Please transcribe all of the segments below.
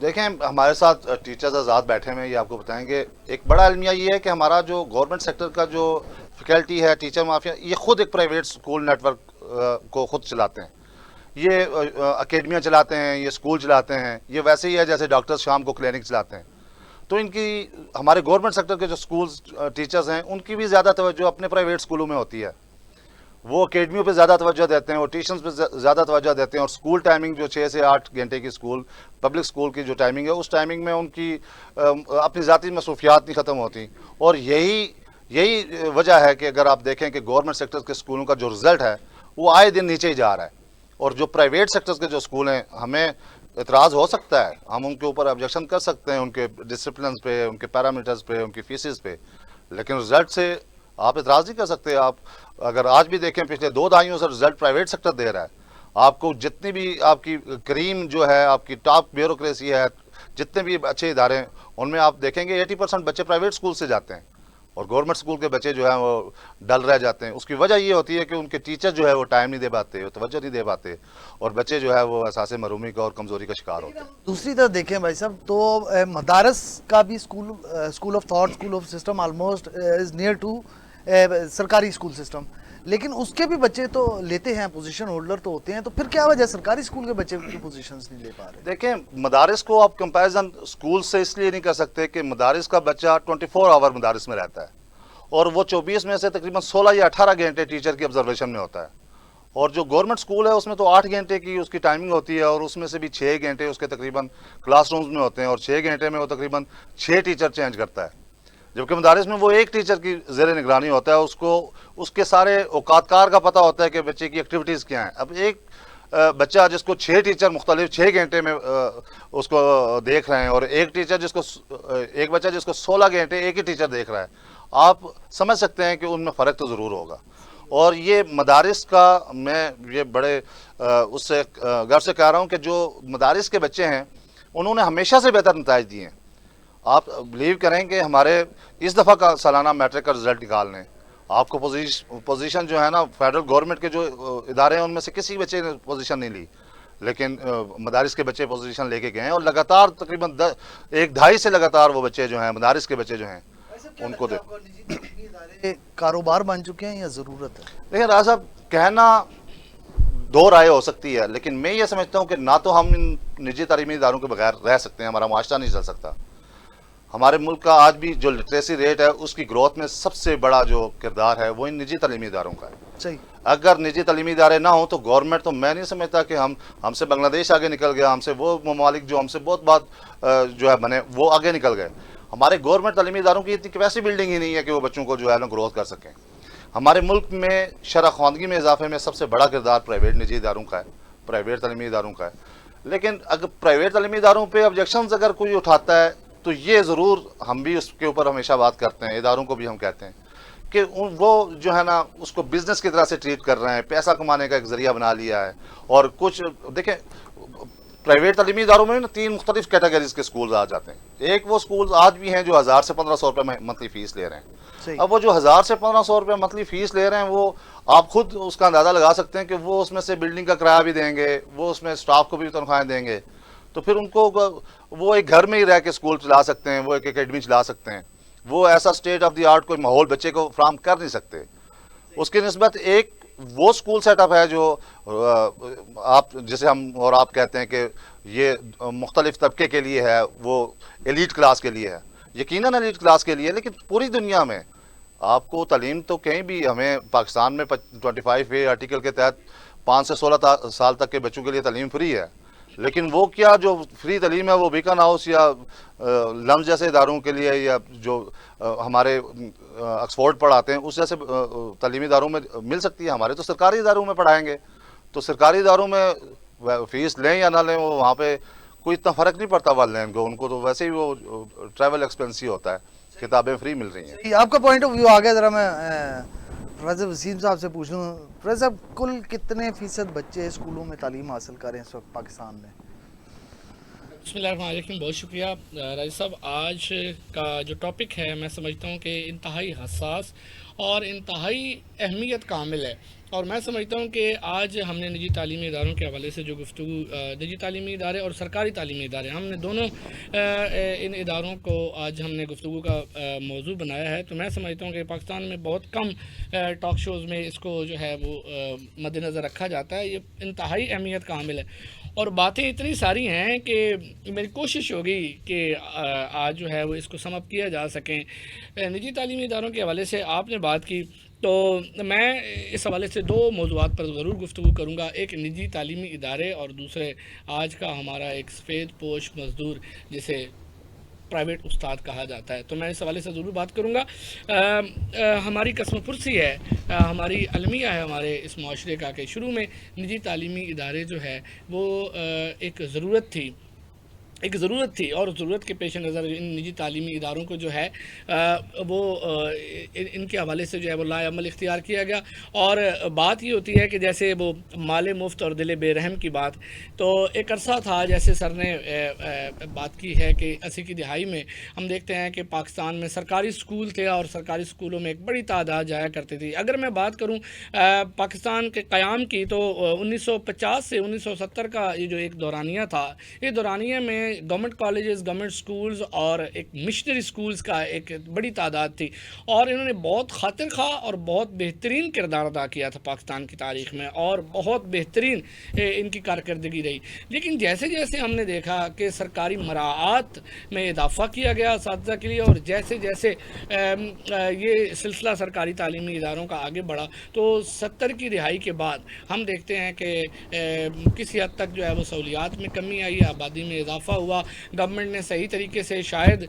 دیکھیں ہمارے ساتھ ٹیچرز آزاد بیٹھے ہوئے ہیں, یہ آپ کو بتائیں گے. ایک بڑا المیہ یہ ہے کہ ہمارا جو گورنمنٹ سیکٹر کا جو فیکلٹی ہے, ٹیچر مافیا, یہ خود ایک پرائیویٹ اسکول نیٹ ورک کو خود چلاتے ہیں. یہ اکیڈمیاں چلاتے ہیں, یہ اسکول چلاتے ہیں. یہ ویسے ہی ہے جیسے ڈاکٹرز شام کو کلینک چلاتے ہیں. تو ان کی ہمارے گورنمنٹ سیکٹر کے جو اسکولز ٹیچرز ہیں, ان کی بھی زیادہ توجہ اپنے پرائیویٹ اسکولوں میں ہوتی ہے. وہ اکیڈمیوں پہ زیادہ توجہ دیتے ہیں, وہ ٹیوشنز پہ زیادہ توجہ دیتے ہیں. اور اسکول ٹائمنگ جو 6 سے 8 گھنٹے کی اسکول پبلک اسکول کی جو ٹائمنگ ہے, اس ٹائمنگ میں ان کی اپنی ذاتی مصروفیات نہیں ختم ہوتی. اور یہی وجہ ہے کہ اگر آپ دیکھیں کہ گورنمنٹ سیکٹر کے اسکولوں کا جو رزلٹ ہے وہ آئے دن نیچے ہی جا رہا ہے. اور جو پرائیویٹ سیکٹرز کے جو اسکول ہیں, ہمیں اعتراض ہو سکتا ہے, ہم ان کے اوپر آبجیکشن کر سکتے ہیں, ان کے ڈسپلنز پہ, ان کے پیرامیٹرز پہ, ان کی فیسز پہ, لیکن رزلٹ سے آپ اعتراض نہیں کر سکتے. آپ اگر آج بھی دیکھیں پچھلے 2 دہائیوں سے رزلٹ پرائیویٹ سیکٹر دے رہا ہے. آپ کو جتنی بھی آپ کی کریم جو ہے, آپ کی ٹاپ بیوروکریسی ہے, جتنے بھی اچھے ادارے ہیں, ان میں آپ دیکھیں گے 80% بچے پرائیویٹ اسکول سے جاتے ہیں اور گورنمنٹ اسکول کے بچے جو ہیں وہ ڈل رہ جاتے ہیں. اس کی وجہ یہ ہوتی ہے کہ ان کے ٹیچر جو ہے وہ ٹائم نہیں دے پاتے, وہ توجہ نہیں دے پاتے, اور بچے جو ہے وہ احساس محرومی کا اور کمزوری کا شکار ہوتے ہیں. دوسری طرف دیکھیں بھائی صاحب, تو مدارس کا بھی school of thought, school of system almost is near to سرکاری اسکول سسٹم, لیکن اس کے بھی بچے تو لیتے ہیں, پوزیشن ہولڈر تو ہوتے ہیں. تو پھر کیا وجہ سرکاری اسکول کے بچے کی پوزیشنز نہیں لے پا رہے؟ دیکھیں مدارس کو آپ کمپیریزن اسکول سے اس لیے نہیں کر سکتے کہ مدارس کا بچہ 24 آور مدارس میں رہتا ہے, اور وہ 24 میں سے تقریباً 16 یا 18 گھنٹے ٹیچر کی آبزرویشن میں ہوتا ہے. اور جو گورنمنٹ اسکول ہے اس میں تو 8 گھنٹے کی اس کی ٹائمنگ ہوتی ہے, اور اس میں سے بھی 6 گھنٹے اس کے تقریباً کلاس رومز میں ہوتے ہیں, اور 6 گھنٹے میں وہ تقریباً 6 ٹیچر چینج کرتا ہے. جبکہ مدارس میں وہ ایک ٹیچر کی زیر نگرانی ہوتا ہے, اس کو اس کے سارے اوقات کار کا پتہ ہوتا ہے کہ بچے کی ایکٹیویٹیز کیا ہیں. اب ایک بچہ جس کو 6 ٹیچر مختلف 6 گھنٹے میں اس کو دیکھ رہے ہیں, اور ایک بچہ جس کو 16 گھنٹے ایک ہی ٹیچر دیکھ رہا ہے, آپ سمجھ سکتے ہیں کہ ان میں فرق تو ضرور ہوگا. اور یہ مدارس کا میں یہ بڑے اس سے غور سے کہہ رہا ہوں کہ جو مدارس کے بچے ہیں انہوں نے ہمیشہ سے بہتر نتائج دیے ہیں. آپ بلیو کریں کہ ہمارے اس دفعہ کا سالانہ میٹرک کا رزلٹ نکال لیں, آپ کو پوزیشن جو ہے نا فیڈرل گورنمنٹ کے جو ادارے ہیں ان میں سے کسی بچے نے پوزیشن نہیں لی, لیکن مدارس کے بچے پوزیشن لے کے گئے ہیں. اور لگاتار تقریباً 1-2.5 سے لگاتار وہ بچے جو ہیں مدارس کے بچے جو ہیں ان کو کاروبار بن چکے ہیں یا ضرورت ہے؟ لیکن راز صاحب کہنا 2 رائے ہو سکتی ہے, لیکن میں یہ سمجھتا ہوں کہ نہ تو ہم ان نجی تعلیمی اداروں کے بغیر رہ سکتے ہیں, ہمارا معاشرہ نہیں چل سکتا. ہمارے ملک کا آج بھی جو لٹریسی ریٹ ہے اس کی گروتھ میں سب سے بڑا جو کردار ہے وہ ان نجی تعلیمی اداروں کا ہے. صحیح. اگر نجی تعلیمی ادارے نہ ہوں تو گورنمنٹ, تو میں نہیں سمجھتا کہ ہم سے بنگلہ دیش آگے نکل گیا, ہم سے وہ ممالک جو ہم سے بہت بات جو ہے بنے وہ آگے نکل گئے. ہمارے گورنمنٹ تعلیمی اداروں کی اتنی کیپیسٹی بلڈنگ ہی نہیں ہے کہ وہ بچوں کو جو ہے نا گروتھ کر سکیں. ہمارے ملک میں شرح خواندگی میں اضافے میں سب سے بڑا کردار پرائیویٹ نجی اداروں کا ہے, پرائیویٹ تعلیمی اداروں کا ہے. لیکن اگر پرائیویٹ تعلیمی اداروں پہ آبجیکشنز اگر کوئی اٹھاتا ہے تو یہ ضرور ہم بھی اس کے اوپر ہمیشہ بات کرتے ہیں, اداروں کو بھی ہم کہتے ہیں کہ وہ جو ہے نا اس کو بزنس کی طرح سے ٹریٹ کر رہے ہیں, پیسہ کمانے کا ایک ذریعہ بنا لیا ہے. اور کچھ دیکھیں پرائیویٹ تعلیمی اداروں میں نا 3 مختلف کیٹیگریز کے سکولز آ جاتے ہیں. ایک وہ سکولز آج بھی ہیں جو 1000 سے 1500 روپے منتھلی فیس لے رہے ہیں. اب وہ جو 1000 سے 1500 روپے منتھلی فیس لے رہے ہیں وہ آپ خود اس کا اندازہ لگا سکتے ہیں کہ وہ اس میں سے بلڈنگ کا کرایہ بھی دیں گے, وہ اس میں اسٹاف کو بھی تنخواہیں دیں گے, تو پھر ان کو وہ ایک گھر میں ہی رہ کے اسکول چلا سکتے ہیں, وہ ایک اکیڈمی چلا سکتے ہیں, وہ ایسا اسٹیٹ آف دی آرٹ کوئی ماحول بچے کو فراہم کر نہیں سکتے. اس کی نسبت ایک وہ اسکول سیٹ اپ ہے جو آپ جسے ہم اور آپ کہتے ہیں کہ یہ مختلف طبقے کے لیے ہے, وہ ایلیٹ کلاس کے لیے ہے, یقیناً ایلیٹ کلاس کے لیے. لیکن پوری دنیا میں آپ کو تعلیم تو کہیں بھی, ہمیں پاکستان میں 25A آرٹیکل کے تحت 5 سے 16 سال تک کے بچوں کے لیے تعلیم فری ہے, لیکن وہ کیا جو فری تعلیم ہے وہ بیکن ہاؤس یا لمز جیسے اداروں کے لیے, یا جو ہمارے آکسفورڈ پڑھاتے ہیں اس جیسے تعلیمی اداروں میں مل سکتی ہے. ہمارے تو سرکاری اداروں میں پڑھائیں گے, تو سرکاری اداروں میں فیس لیں یا نہ لیں وہ وہاں پہ کوئی اتنا فرق نہیں پڑتا والدین کو, ان کو تو ویسے ہی وہ ٹریول ایکسپینس ہی ہوتا ہے, کتابیں فری مل رہی ہیں. آپ کا پوائنٹ آف ویو آ گیا. ذرا میں پروفیسر وسیم صاحب سے پوچھ لوں, پروفیسر صاحب کل کتنے فیصد بچے اسکولوں میں تعلیم حاصل کر رہے ہیں اس وقت پاکستان میں؟ بسم اللہ الرحمن الرحیم. بہت شکریہ راجد صاحب. آج کا جو ٹاپک ہے میں سمجھتا ہوں کہ انتہائی حساس اور انتہائی اہمیت کا عامل ہے, اور میں سمجھتا ہوں کہ آج ہم نے نجی تعلیمی اداروں کے حوالے سے جو گفتگو, نجی تعلیمی ادارے اور سرکاری تعلیمی ادارے, ہم نے دونوں ان اداروں کو آج ہم نے گفتگو کا موضوع بنایا ہے, تو میں سمجھتا ہوں کہ پاکستان میں بہت کم ٹاک شوز میں اس کو جو ہے وہ مد نظر رکھا جاتا ہے. یہ انتہائی اہمیت کا عامل ہے, اور باتیں اتنی ساری ہیں کہ میری کوشش ہوگی کہ آج جو ہے وہ اس کو سم اپ کیا جا سکیں. نجی تعلیمی اداروں کے حوالے سے آپ نے بات کی, تو میں اس حوالے سے دو موضوعات پر ضرور گفتگو کروں گا. ایک نجی تعلیمی ادارے, اور دوسرے آج کا ہمارا ایک سفید پوش مزدور جسے پرائیویٹ استاد کہا جاتا ہے, تو میں اس حوالے سے ضرور بات کروں گا. ہماری قسم پرسی ہے, ہماری المیہ ہے ہمارے اس معاشرے کا کہ شروع میں نجی تعلیمی ادارے جو ہے وہ ایک ضرورت تھی, اور ضرورت کے پیش نظر ان نجی تعلیمی اداروں کو جو ہے وہ ان کے حوالے سے جو ہے وہ لا عمل اختیار کیا گیا. اور بات یہ ہوتی ہے کہ جیسے وہ مال مفت اور دل بے رحم کی بات, تو ایک عرصہ تھا جیسے سر نے بات کی ہے کہ 80 کی دہائی میں ہم دیکھتے ہیں کہ پاکستان میں سرکاری اسکول تھے, اور سرکاری اسکولوں میں ایک بڑی تعداد جایا کرتی تھی. اگر میں بات کروں پاکستان کے قیام کی, تو 1950 سے 1970 کا یہ جو ایک دورانیہ تھا, یہ دورانیہ میں گورنمنٹ کالجز, گورنمنٹ سکولز اور ایک مشنری سکولز کا ایک بڑی تعداد تھی, اور انہوں نے بہت خاطر خواہ اور بہت بہترین کردار ادا کیا تھا پاکستان کی تاریخ میں, اور بہت بہترین ان کی کارکردگی رہی. لیکن جیسے جیسے ہم نے دیکھا کہ سرکاری مراعات میں اضافہ کیا گیا اساتذہ کے لیے, اور جیسے جیسے یہ سلسلہ سرکاری تعلیمی اداروں کا آگے بڑھا, تو 70 کی دہائی کے بعد ہم دیکھتے ہیں کہ کسی حد تک جو ہے وہ سہولیات میں کمی آئی, آبادی میں اضافہ ہوا. گورنمنٹ نے صحیح طریقے سے شاید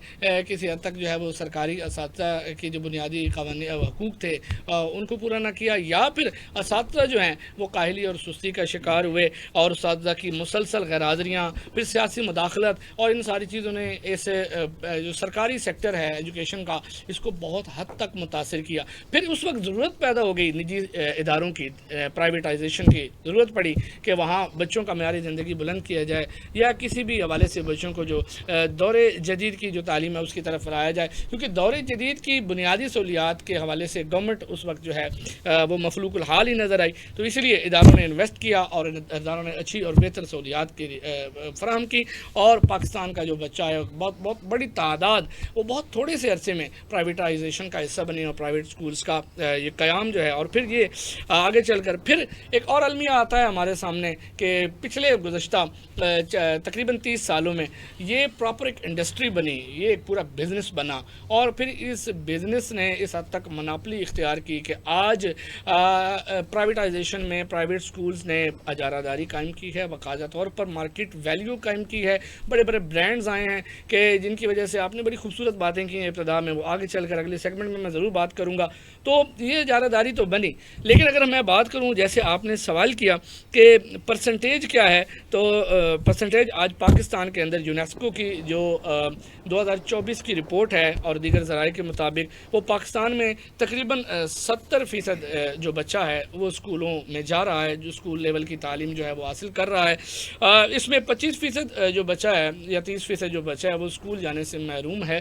کسی حد تک جو ہے وہ سرکاری اساتذہ کی جو بنیادی قوانین حقوق تھے ان کو پورا نہ کیا, یا پھر اساتذہ جو ہیں وہ کاہلی اور سستی کا شکار ہوئے, اور اساتذہ کی مسلسل غیر حاضریاں, پھر سیاسی مداخلت, اور ان ساری چیزوں نے اس جو سرکاری سیکٹر ہے ایجوکیشن کا, اس کو بہت حد تک متاثر کیا. پھر اس وقت ضرورت پیدا ہو گئی نجی اداروں کی, پرائیویٹائزیشن کی ضرورت پڑی کہ وہاں بچوں کا معیار زندگی بلند کیا جائے, یا کسی بھی حوالے سے بچوں کو جو دور جدید کی جو تعلیم ہے اس کی طرف لایا جائے, کیونکہ دور جدید کی بنیادی سہولیات کے حوالے سے گورنمنٹ اس وقت جو ہے وہ مفلوق الحال ہی نظر آئی. تو اس لیے اداروں نے انویسٹ کیا, اور اداروں نے اچھی اور بہتر سہولیات کی فراہم کی, اور پاکستان کا جو بچہ ہے بہت بڑی تعداد وہ بہت تھوڑے سے عرصے میں پرائیویٹائزیشن کا حصہ بنی, اور پرائیویٹ سکولز کا یہ قیام جو ہے, اور پھر یہ آگے چل کر پھر ایک اور المیہ آتا ہے ہمارے سامنے کہ پچھلے گزشتہ تقریباً 30 سالوں میں یہ پراپر ایک انڈسٹری بنی, یہ ایک پورا بزنس بنا, اور پھر اس بزنس نے اس حد تک مناپلی اختیار کی کہ آج پرائیویٹائزیشن میں پرائیویٹ سکولز نے اجارہ داری قائم کی ہے, باقاعدہ طور پر مارکیٹ ویلیو قائم کی ہے, بڑے بڑے برانڈز آئے ہیں کہ جن کی وجہ سے آپ نے بڑی خوبصورت باتیں کی ہیں ابتدا میں, وہ آگے چل کر اگلے سیگمنٹ میں ضرور بات کروں گا. تو یہ اجارہ داری تو بنی, لیکن اگر میں بات کروں جیسے آپ نے سوال کیا کہ پرسنٹیج کیا ہے, تو پرسنٹیج آج پاکستان کے اندر یونیسکو کی جو 2024 کی رپورٹ ہے اور دیگر ذرائع کے مطابق, وہ پاکستان میں تقریباً 70% جو بچہ ہے وہ اسکولوں میں جا رہا ہے, جو اسکول لیول کی تعلیم جو ہے وہ حاصل کر رہا ہے. اس میں 25% جو بچہ ہے یا 30% جو بچہ ہے وہ اسکول جانے سے محروم ہے,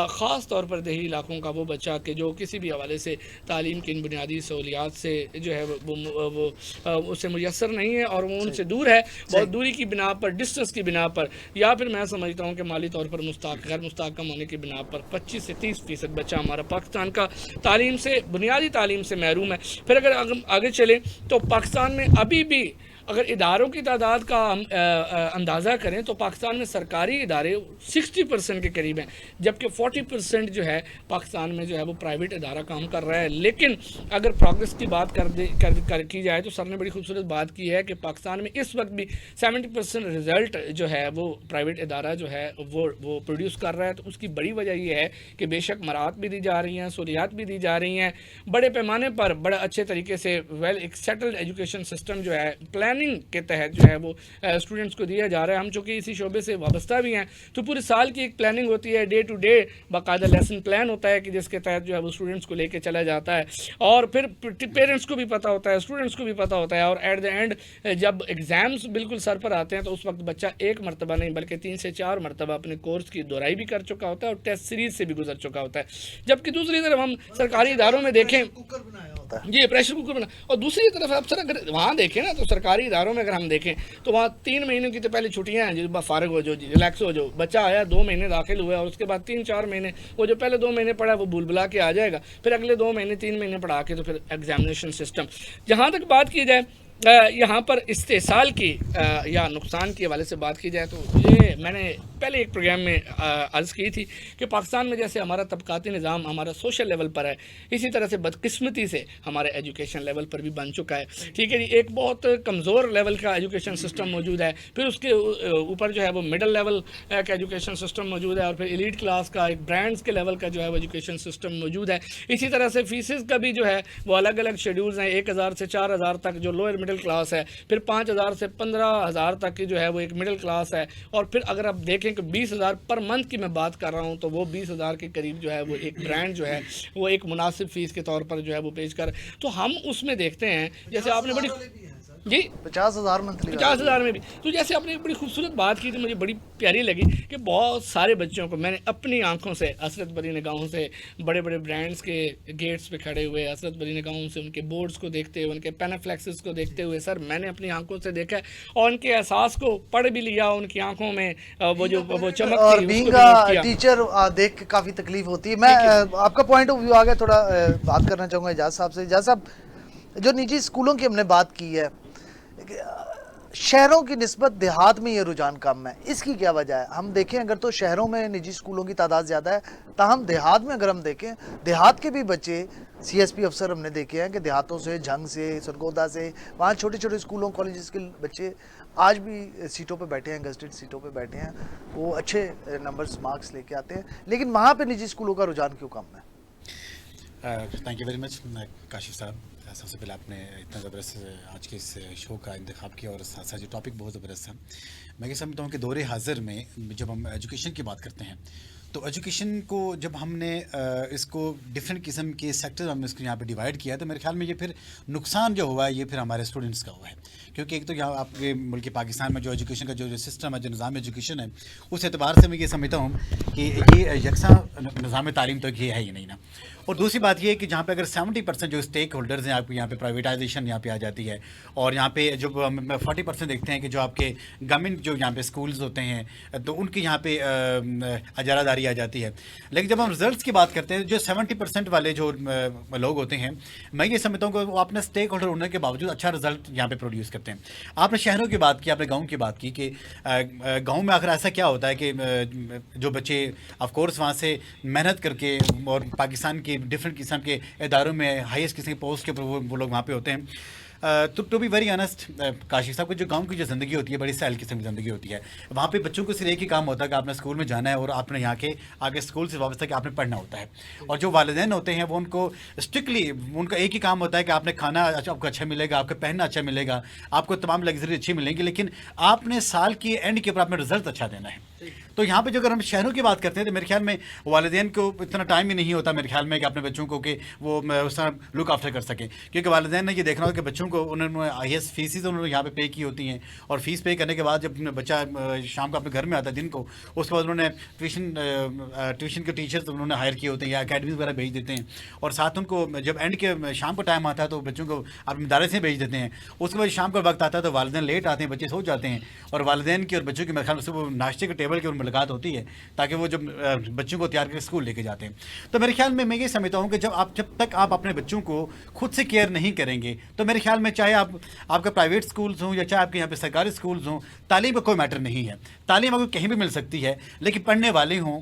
خاص طور پر دیہی علاقوں کا وہ بچہ کہ جو کسی بھی حوالے سے تعلیم کی ان بنیادی سہولیات سے جو ہے وہ اسے میسر نہیں ہے, اور وہ ان سے دور ہے, بہت دوری کی بنا پر, ڈسٹنس کی بنا پر, یا پھر میں سمجھتا ہوں کہ مالی طور پر غیر مستحکم ہونے کی بنا پر 25 سے 30% بچہ ہمارا پاکستان کا تعلیم سے, بنیادی تعلیم سے محروم ہے. پھر اگر آگے چلیں تو پاکستان میں ابھی بھی اگر اداروں کی تعداد کا اندازہ کریں تو پاکستان میں سرکاری ادارے 60% کے قریب ہیں, جبکہ 40% جو ہے پاکستان میں جو ہے وہ پرائیویٹ ادارہ کام کر رہا ہے. لیکن اگر پروگریس کی بات کی جائے تو سر نے بڑی خوبصورت بات کی ہے کہ پاکستان میں اس وقت بھی 70% رزلٹ جو ہے وہ پرائیویٹ ادارہ جو ہے وہ پروڈیوس کر رہا ہے. تو اس کی بڑی وجہ یہ ہے کہ بے شک مراعات بھی دی جا رہی ہیں, سہولیات بھی دی جا رہی ہیں, بڑے پیمانے پر بڑے اچھے طریقے سے ایک سیٹلڈ ایجوکیشن سسٹم جو ہے پلان پلاننگ کے تحت جو ہے وہ اسٹوڈنٹس کو دیا جا رہا ہے. ہم چونکہ اسی شعبے سے وابستہ بھی ہیں تو پورے سال کی ایک پلاننگ ہوتی ہے, ڈے ٹو ڈے باقاعدہ لیسن پلان ہوتا ہے کہ جس کے تحت جو ہے وہ اسٹوڈنٹس کو لے کے چلا جاتا ہے, اور پھر پیرنٹس کو بھی پتہ ہوتا ہے, اسٹوڈنٹس کو بھی پتہ ہوتا ہے, اور ایٹ دا اینڈ جب ایگزامس بالکل سر پر آتے ہیں تو اس وقت بچہ ایک مرتبہ نہیں بلکہ 3 سے 4 مرتبہ اپنے کورس کی دہرائی بھی کر چکا ہوتا ہے اور ٹیسٹ سیریز سے بھی گزر چکا ہوتا ہے. جبکہ دوسری طرف ہم سرکاری اداروں میں دیکھیں, جی پریشر کوکر بنا, اور دوسری طرف آپ سر اگر وہاں دیکھیں نا تو سرکاری اداروں میں اگر ہم دیکھیں تو وہاں 3 مہینوں کی تو پہلے چھٹیاں ہیں, جو فارغ ہو, جو ریلیکس ہو, جو بچہ آیا 2 مہینے داخل ہوا اور اس کے بعد 3-4 مہینے وہ جو پہلے 2 مہینے پڑھا وہ بھول بلا کے آ جائے گا, پھر اگلے 2 مہینے 3 مہینے پڑھا کے تو پھر ایگزامینیشن سسٹم. جہاں تک بات کی جائے یہاں پر استحصال کی یا نقصان کے حوالے سے بات کی جائے تو یہ میں نے پہلے ایک پروگرام میں عرض کی تھی کہ پاکستان میں جیسے ہمارا طبقاتی نظام ہمارا سوشل لیول پر ہے, اسی طرح سے بدقسمتی سے ہمارے ایجوکیشن لیول پر بھی بن چکا ہے. ٹھیک ہے جی, ایک بہت کمزور لیول کا ایجوکیشن سسٹم موجود ہے, پھر اس کے اوپر جو ہے وہ مڈل لیول کا ایجوکیشن سسٹم موجود ہے, اور پھر ایلیٹ کلاس کا ایک برانڈز کے لیول کا جو ہے وہ ایجوکیشن سسٹم موجود ہے. اسی طرح سے فیسز کا بھی جو ہے وہ الگ الگ شیڈیولز ہیں, 1000 سے 4000 تک جو لوئر مڈل کلاس ہے, پھر 5000 سے 15000 تک کی جو ہے وہ ایک مڈل کلاس ہے, اور پھر اگر آپ دیکھیں کہ 20000 پر منتھ کی میں بات کر رہا ہوں تو وہ 20000 کے قریب جو ہے وہ ایک برانڈ جو ہے وہ ایک مناسب فیس کے طور پر جو ہے وہ پیش کر. تو ہم اس میں دیکھتے ہیں جیسے آپ نے بڑی جی 50,000 منتھلی 50,000 میں بھی, تو جیسے آپ نے بڑی خوبصورت بات کی تھی, مجھے بڑی پیاری لگی کہ بہت سارے بچوں کو میں نے اپنی آنکھوں سے حسرت بھری نگاہوں سے بڑے بڑے برانڈز کے گیٹس پہ کھڑے ہوئے حسرت بھری نگاہوں سے ان کے بورڈز کو دیکھتے ہوئے, ان کے پینافلیکسز کو دیکھتے ہوئے سر میں نے اپنی آنکھوں سے دیکھا ہے, اور ان کے احساس کو پڑھ بھی لیا, ان کی آنکھوں میں وہ جو وہ چمک اور تھی بینگ اس کو بھی نوٹ کیا. ٹیچر دیکھ کے کافی تکلیف ہوتی ہے. میں آپ کا پوائنٹ آف ویو آ گیا, تھوڑا بات کرنا چاہوں گا اجاز صاحب سے. اجاز صاحب, جو نجی اسکولوں کی ہم نے بات کی ہے, شہروں کی نسبت دیہات میں یہ رجحان کم ہے, اس کی کیا وجہ ہے؟ ہم دیکھیں اگر تو شہروں میں نجی اسکولوں کی تعداد زیادہ ہے, تاہم دیہات میں اگر ہم دیکھیں دیہات کے بھی بچے سی ایس پی افسر ہم نے دیکھے ہیں کہ دیہاتوں سے, جھنگ سے, سرگودا سے, وہاں چھوٹے چھوٹے اسکولوں کالجز کے بچے آج بھی سیٹوں پہ بیٹھے ہیں, گزٹڈ سیٹوں پہ بیٹھے ہیں, وہ اچھے نمبرز مارکس لے کے آتے ہیں, لیکن وہاں پہ نجی اسکولوں کا رجحان کیوں کم ہے؟ Thank you very much Kashif صاحب. سب سے پہلے آپ نے اتنا زبردست آج کے اس شو کا انتخاب کیا, اور ساتھ ساتھ جو ٹاپک بہت زبردست تھا. میں یہ سمجھتا ہوں کہ دور حاضر میں جب ہم ایجوکیشن کی بات کرتے ہیں تو ایجوکیشن کو جب ہم نے اس کو ڈفرینٹ قسم کے سیکٹر ہم نے اس کو یہاں پہ ڈیوائڈ کیا, تو میرے خیال میں یہ پھر نقصان جو ہوا ہے یہ پھر ہمارے اسٹوڈنٹس کا ہوا ہے. کیونکہ ایک تو یہاں آپ کے ملک پاکستان میں جو ایجوکیشن کا جو سسٹم ہے, جو نظام ایجوکیشن ہے, اس اعتبار سے میں یہ سمجھتا ہوں کہ یہ یکساں نظام تعلیم تو یہ ہے ہی نہیں نا. اور دوسری بات یہ ہے کہ جہاں پہ اگر 70% جو اسٹیک ہولڈرز ہیں آپ کو یہاں پہ پرائیویٹائزیشن یہاں پہ آ جاتی ہے, اور یہاں پہ جو 40% دیکھتے ہیں کہ جو آپ کے گورنمنٹ جو یہاں پہ اسکولز ہوتے ہیں تو ان کی یہاں پہ اجارہ داری آ جاتی ہے. لیکن جب ہم رزلٹس کی بات کرتے ہیں, جو 70% والے جو لوگ ہوتے ہیں, میں یہ سمجھتا ہوں کہ وہ اپنے اسٹیک ہولڈر ہونے کے باوجود اچھا رزلٹ یہاں پہ پروڈیوس کرتے ہیں. آپ نے شہروں کی بات کی, آپ نے گاؤں کی بات کی کہ گاؤں میں آخر ایسا کیا ہوتا ہے کہ جو بچے آف کورس وہاں سے محنت کر کے اور پاکستان کی ڈفرینٹ قسم کے اداروں میں ہائیسٹ قسم کے پوسٹ کے اوپر وہ لوگ وہاں پہ ہوتے ہیں. To be very honest Kashif sahab کو جو گاؤں کی جو زندگی ہوتی ہے بڑی سہل قسم کی زندگی ہوتی ہے. وہاں پہ بچوں کو صرف ایک ہی کام ہوتا ہے کہ آپ نے اسکول میں جانا ہے اور آپ نے یہاں کے آگے اسکول سے وابستہ کہ آپ نے پڑھنا ہوتا ہے. اور جو والدین ہوتے ہیں وہ ان کو اسٹرکٹلی ان کا ایک ہی کام ہوتا ہے کہ آپ نے کھانا آپ کو اچھا ملے گا, آپ کا پہننا اچھا ملے گا, آپ کو تمام لگژری اچھی ملیں گی, لیکن آپ نے سال کی اینڈ کے اوپر آپ نے رزلٹ اچھا دینا ہے. تو یہاں پہ جو اگر ہم شہروں کی بات کرتے ہیں تو میرے خیال میں والدین کو اتنا ٹائم ہی نہیں ہوتا میرے خیال میں کہ اپنے بچوں کو کہ وہ اس طرح لک آفٹر کر سکیں, کیونکہ والدین نے یہ دیکھنا ہوگا کہ بچوں کو انہوں نے ہائیسٹ فیسز انہوں نے یہاں پہ پے کی ہوتی ہیں, اور فیس پے کرنے کے بعد جب بچہ شام کو اپنے گھر میں آتا ہے دن کو, اس کے بعد انہوں نے ٹیوشن کے ٹیچرز انہوں نے ہائر کیے ہوتے ہیں یا اکیڈمیز وغیرہ بھیج دیتے ہیں, اور ساتھ ان کو جب اینڈ کے شام کو ٹائم آتا ہے تو بچوں کو اپنے ادارے سے بھیج دیتے ہیں. اس کے بعد شام کا وقت آتا ہے تو والدین لیٹ آتے ہیں, بچے سو جاتے ہیں, اور والدین کی اور بچوں کی میرے خیال سے وہ ناشتے کے ٹیبل کی ملاقات ہوتی ہے تاکہ وہ جب بچوں کو تیار کر کے اسکول لے کے جاتے ہیں. تو میرے خیال میں یہ سمجھتا ہوں کہ جب تک آپ اپنے بچوں کو خود سے کیئر نہیں کریں گے تو میرے خیال میں چاہے آپ کا پرائیویٹ اسکولز ہوں یا چاہے آپ کے یہاں پہ سرکاری اسکولز ہوں, تعلیم کا کوئی میٹر نہیں ہے. تعلیم آپ کو کہیں بھی مل سکتی ہے, لیکن پڑھنے والے ہوں,